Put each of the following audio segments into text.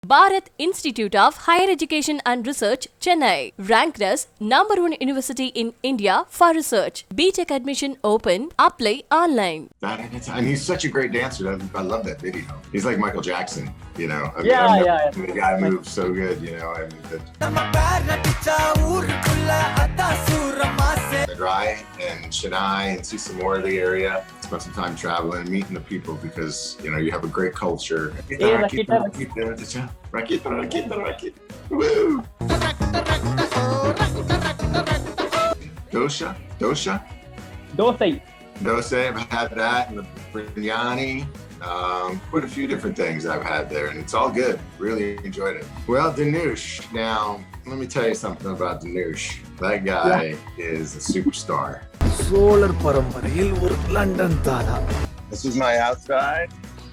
Bharat Institute of Higher Education and Research, Chennai, ranked as #1 university in India for research. BTech admission open. Apply online. And he's such a great dancer. I love that video. He's like Michael Jackson, you know. Yeah. The guy moves so good, you know. Madras and Chennai and see some more of the area. Spend some time traveling, meeting the people because, you know, you have a great culture. Woo! Dosha? Dosai, I've had that, and the biryani. Quite a few different things I've had there, and it's all good. Really enjoyed it. Well, Dhanush. Now, let me tell you something about Dhanush. That guy is a superstar. Solar Paramparil or London Tara. This is my outside.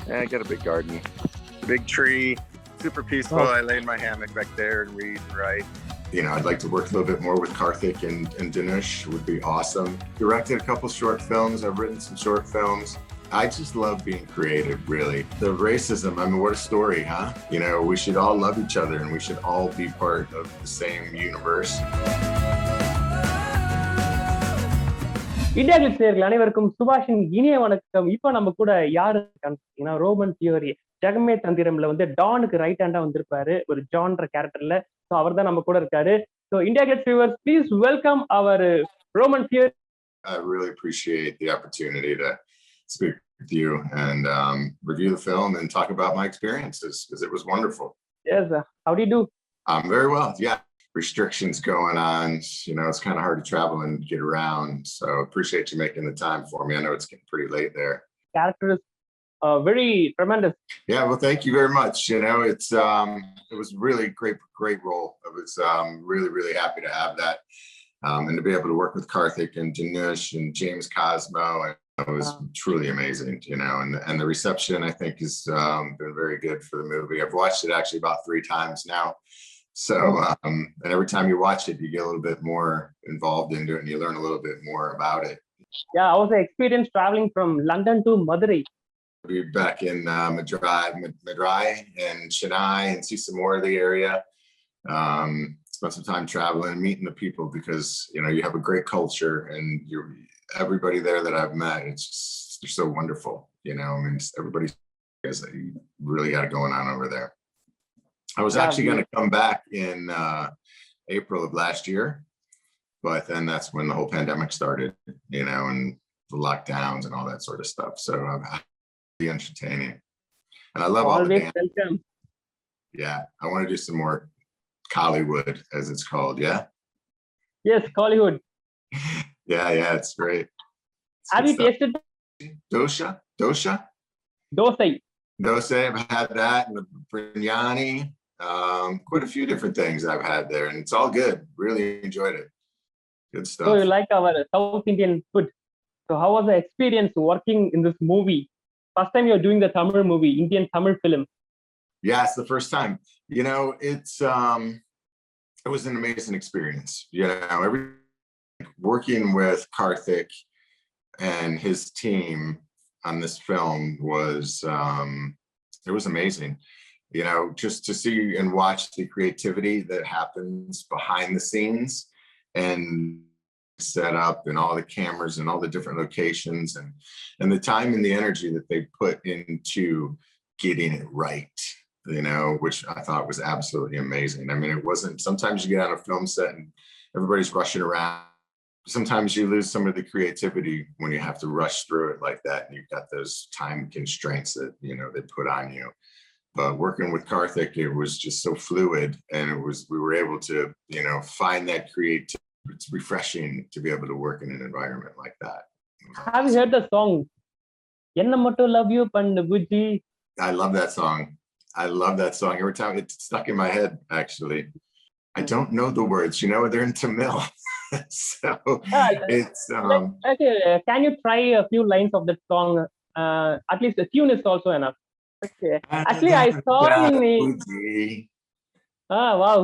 And I got a big garden, big tree, super peaceful. I lay in my hammock back there and read and write. You know, I'd like to work a little bit more with Karthik and Dhanush. It would be awesome. Directed a couple short films. I've written some short films. I just love being creative, really. The racism, I mean, what a story, huh? You know, we should all love each other and we should all be part of the same universe. IndiaGlitz நேயர்கள் அனைவருக்கும் சுபாஷின் இனிய வணக்கம். இப்போ நம்ம கூட யாரு இருக்காங்க? Roman theory Jagame தந்திரம்ல வந்து டானுக்கு ரைட் ஹேண்டா வந்திருப்பாரு ஒரு ஜான்ற கேரக்டர்ல. ஸோ அவர் தான் நம்ம கூட இருக்காரு. So IndiaGlitz viewers, please welcome our Roman Fiori. I really appreciate the opportunity to speak with you and review the film and talk about my experiences because it was wonderful. Yes, how do you do? I'm very well. Yeah, restrictions going on. You know, it's kind of hard to travel and get around. So appreciate you making the time for me. I know it's getting pretty late there. Character is very tremendous. Yeah, well, thank you very much. You know, it was really great role. I was really happy to have that and to be able to work with Karthik and Dhanush and James Cosmo. And it was truly amazing, you know, and the reception, I think, has been very good for the movie. I've watched it actually about 3 times now. So, and every time you watch it, you get a little bit more involved into it and you learn a little bit more about it. Yeah, I was experienced traveling from London to Madurai. Be back in Madras and Chennai and see some more of the area. Spend some time traveling, meeting the people because, you know, you have a great culture and everybody there that I've met, they're so wonderful. You know, I mean, everybody's you really got it going on over there. I was actually going to come back in April of last year, but then that's when the whole pandemic started, you know, and the lockdowns and all that sort of stuff. So I'm really entertaining, and I love all the dance. Welcome. Yeah, I want to do some more Collywood, as it's called. Yeah. Yes, Hollywood. Yeah, it's great. Have you tasted Dosai? Dosai? I've had that, and the biryani. Quite a few different things I've had there, and it's all good. Really enjoyed it. Good stuff. So you like our South Indian food. So how was the experience working in this movie? First time you're doing the Tamil movie, Indian Tamil film. Yeah, it's the first time. You know, it was an amazing experience. You know, working with Karthik and his team on this film was it was amazing. You know, just to see and watch the creativity that happens behind the scenes and set up and all the cameras and all the different locations and the time and the energy that they put into getting it right, you know, which I thought was absolutely amazing. I mean, it wasn't, sometimes you get on a film set and everybody's rushing around. Sometimes you lose some of the creativity when you have to rush through it like that. And you've got those time constraints that, you know, they put on you. But working with Karthik, it was just so fluid, and we were able to, you know, find that creativity. It's refreshing to be able to work in an environment like that. Have you heard the song? Enna mattu love you pannu bujji. I love that song. Every time it's stuck in my head, actually. I don't know the words, you know, they're in Tamil. So it's okay, can you try a few lines of that song? At least the tune is also enough. Okay. Actually, I saw in the... wow.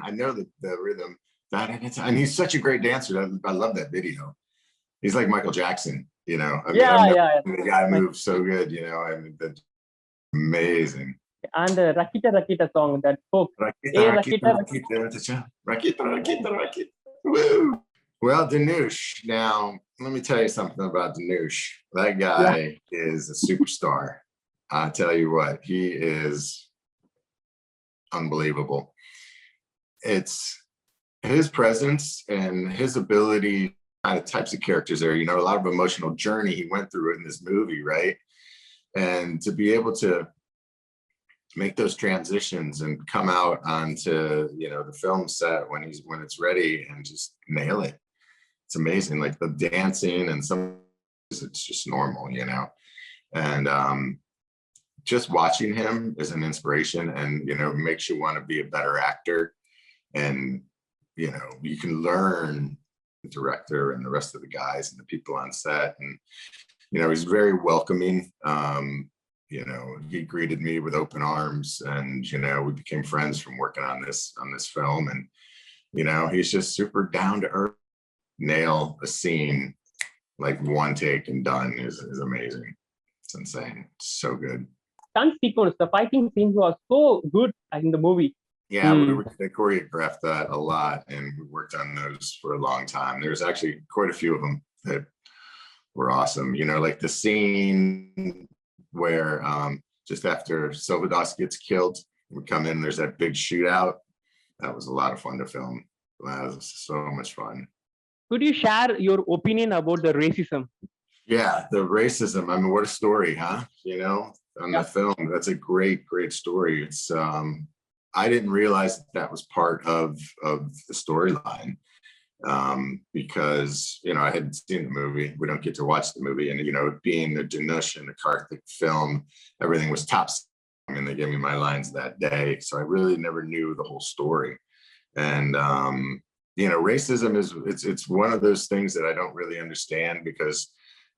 I know the rhythm. And he's such a great dancer. I love that video. He's like Michael Jackson, you know. I mean, Yeah. The guy moves so good, you know. I mean, Amazing. And Rakita Rakita song, that folk. Rakita, Rakita, Rakita, Rakita, Rakita, Rakita. Woo! Well, Dhanush, now let me tell you something about Dhanush. That guy is a superstar. I tell you what, he is unbelievable. It's his presence and his ability, kind of types of characters there, a lot of emotional journey he went through in this movie, right? And to be able to make those transitions and come out onto, the film set when it's ready and just nail it. It's amazing. Like the dancing and it's just normal, and just watching him is an inspiration, and, makes you want to be a better actor. And, you can learn the director and the rest of the guys and the people on set. And, he's very welcoming. He greeted me with open arms, and, we became friends from working on this film. And, he's just super down to earth. Nail a scene like one take and done is amazing. It's insane. It's so good. Stunt sequence, the fighting scenes was so good in the movie. Yeah, they choreographed that a lot, and we worked on those for a long time. There's actually quite a few of them that were awesome. Like the scene where just after Silvados gets killed, we come in, there's that big shootout. That was a lot of fun to film. That was so much fun. Could you share your opinion about the racism? Yeah, the racism. I mean, what a story, huh? On the film, that's a great, great story. It's I didn't realize that was part of the storyline, because I hadn't seen the movie. We don't get to watch the movie, and being the Dhanush and the Karthik film, everything was top. And they gave me my lines that day, so I really never knew the whole story. And racism it's one of those things that I don't really understand, because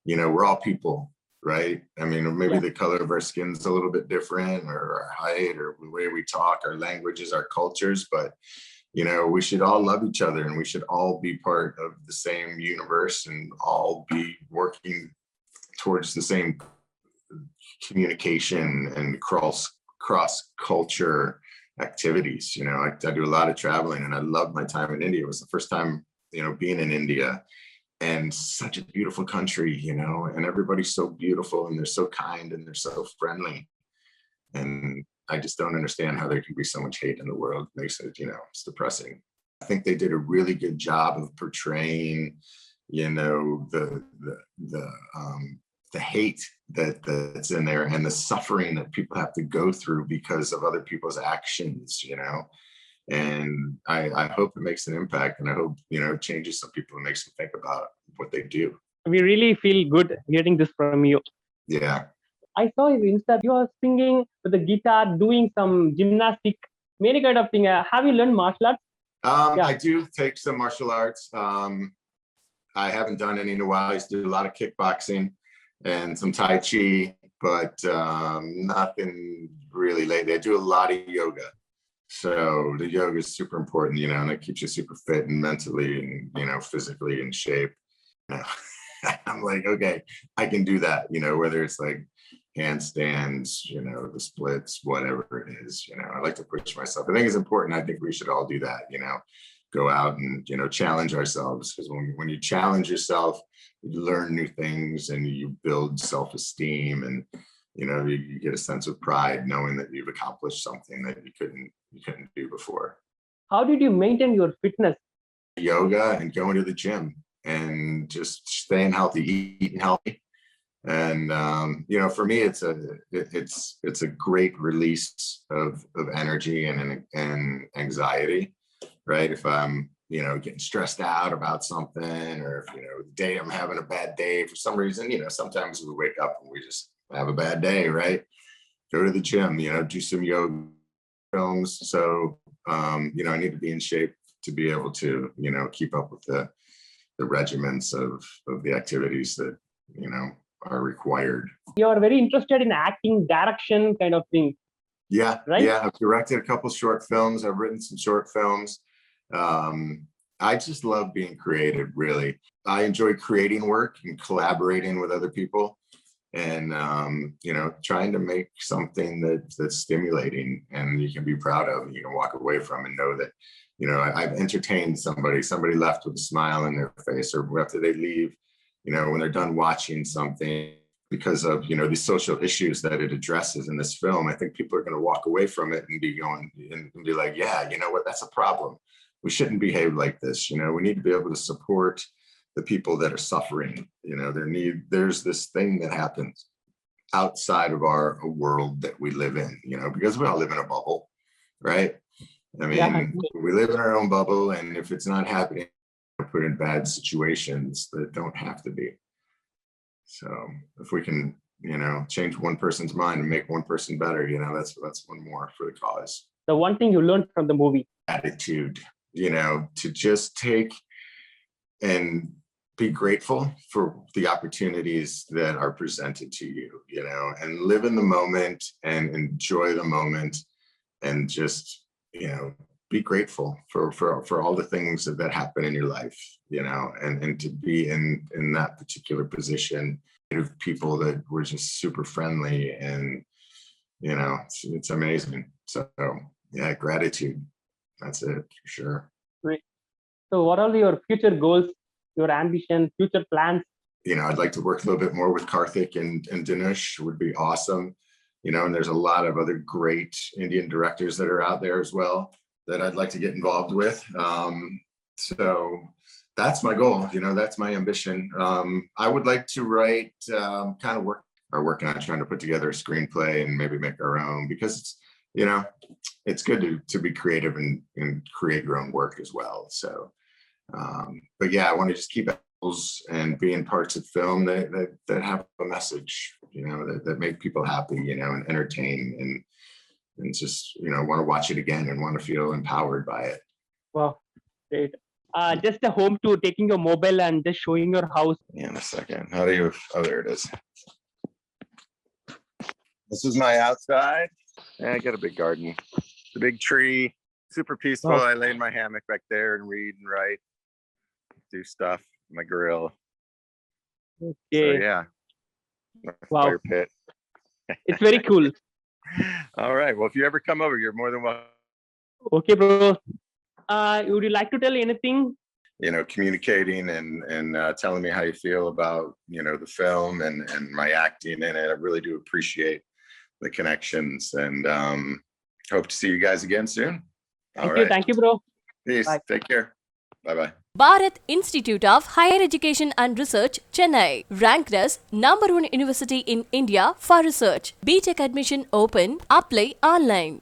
we're all people, right? I mean, maybe the color of our skin's a little bit different, or our height, or the way we talk, our languages, our cultures, but we should all love each other, and we should all be part of the same universe, and all be working towards the same communication and cross culture activities. I do a lot of traveling, and I love my time in India. It was the first time, being in India, and such a beautiful country, and everybody's so beautiful, and they're so kind, and they're so friendly. And I just don't understand how there can be so much hate in the world. It makes it, it's depressing. I think they did a really good job of portraying, the hate that's in there, and the suffering that people have to go through because of other people's actions, and I hope it makes an impact, and I hope, it changes some people and makes them think about what they do. We really feel good hearing this from you. Yeah. I saw your Insta, you are singing with the guitar, doing some gymnastic, many kind of thing. Have you learned martial arts? I do take some martial arts. I haven't done any in a while. I used to do a lot of kickboxing and some Tai Chi, but nothing really lately. I do a lot of yoga. So the yoga is super important, and it keeps you super fit and mentally and, physically in shape. I'm like, okay, I can do that, whether it's like handstands, the splits, whatever it is, I like to push myself. I think it's important. I think we should all do that, go out and, challenge ourselves, because when you challenge yourself, you learn new things, and you build self-esteem, and, you get a sense of pride knowing that you've accomplished something that you couldn't do before. How did you maintain your fitness? Yoga and going to the gym and just staying healthy, eating healthy. And, for me, it's a great release of energy and anxiety, right? If I'm, getting stressed out about something, or if, the day I'm having a bad day for some reason, sometimes we wake up and we just have a bad day, right? Go to the gym, do some yoga films. So, I need to be in shape to be able to, keep up with the regiments of the activities that, are required. You're very interested in acting, direction kind of thing. Yeah, right? Yeah, I've directed a couple short films. I've written some short films. I just love being creative, really. I enjoy creating work and collaborating with other people. and trying to make something that's stimulating and you can be proud of and you can walk away from and know that I've entertained somebody left with a smile on their face, or after they leave, when they're done watching something, because of these social issues that it addresses in this film. I think people are going to walk away from it and be going and be like, yeah, you know what, that's a problem. We shouldn't behave like this. We need to be able to support the people that are suffering. There's this thing that happens outside of our world that we live in, because we all live in a bubble, right? I mean, we live in our own bubble, and if it's not happening, we're put in bad situations that don't have to be. So if we can, change one person's mind and make one person better, that's one more for the cause. The one thing you learned from the movie? Attitude, to just take and be grateful for the opportunities that are presented to you, and live in the moment and enjoy the moment, and just, be grateful for all the things that happen in your life, and to be in that particular position of people that were just super friendly, and, it's amazing. So yeah, gratitude. That's it for sure. Great. So what are your future goals, your ambition, future plans? I'd like to work a little bit more with Karthik and Dhanush. Would be awesome. And there's a lot of other great Indian directors that are out there as well that I'd like to get involved with. So that's my goal. That's my ambition. I would like to write, working on trying to put together a screenplay and maybe make our own, because it's good to be creative and create your own work as well. So, but yeah, I want to just keep and be in parts of film that have a message, that make people happy, and entertain, and just, want to watch it again and want to feel empowered by it. Wow, great. Just a home tour, taking your mobile and just showing your house. Yeah, in a second. How do you? Oh, there it is. This is my outside. Yeah, I got a big garden, a big tree, super peaceful. Oh. I lay in my hammock back there and read and write, do stuff. My grill. Okay. So yeah. Wow. Fire pit. It's very cool. All right. Well, if you ever come over, you're more than welcome. Okay, bro. Would you like to tell anything? Communicating and telling me how you feel about, the film and my acting in it. I really do appreciate the connections, and hope to see you guys again soon. Thank you, bro. Peace. Bye. Take care. Bye-bye. Bharat Institute of Higher Education and Research, Chennai, ranked as #1 university in India for research. BTech admission open. Apply online.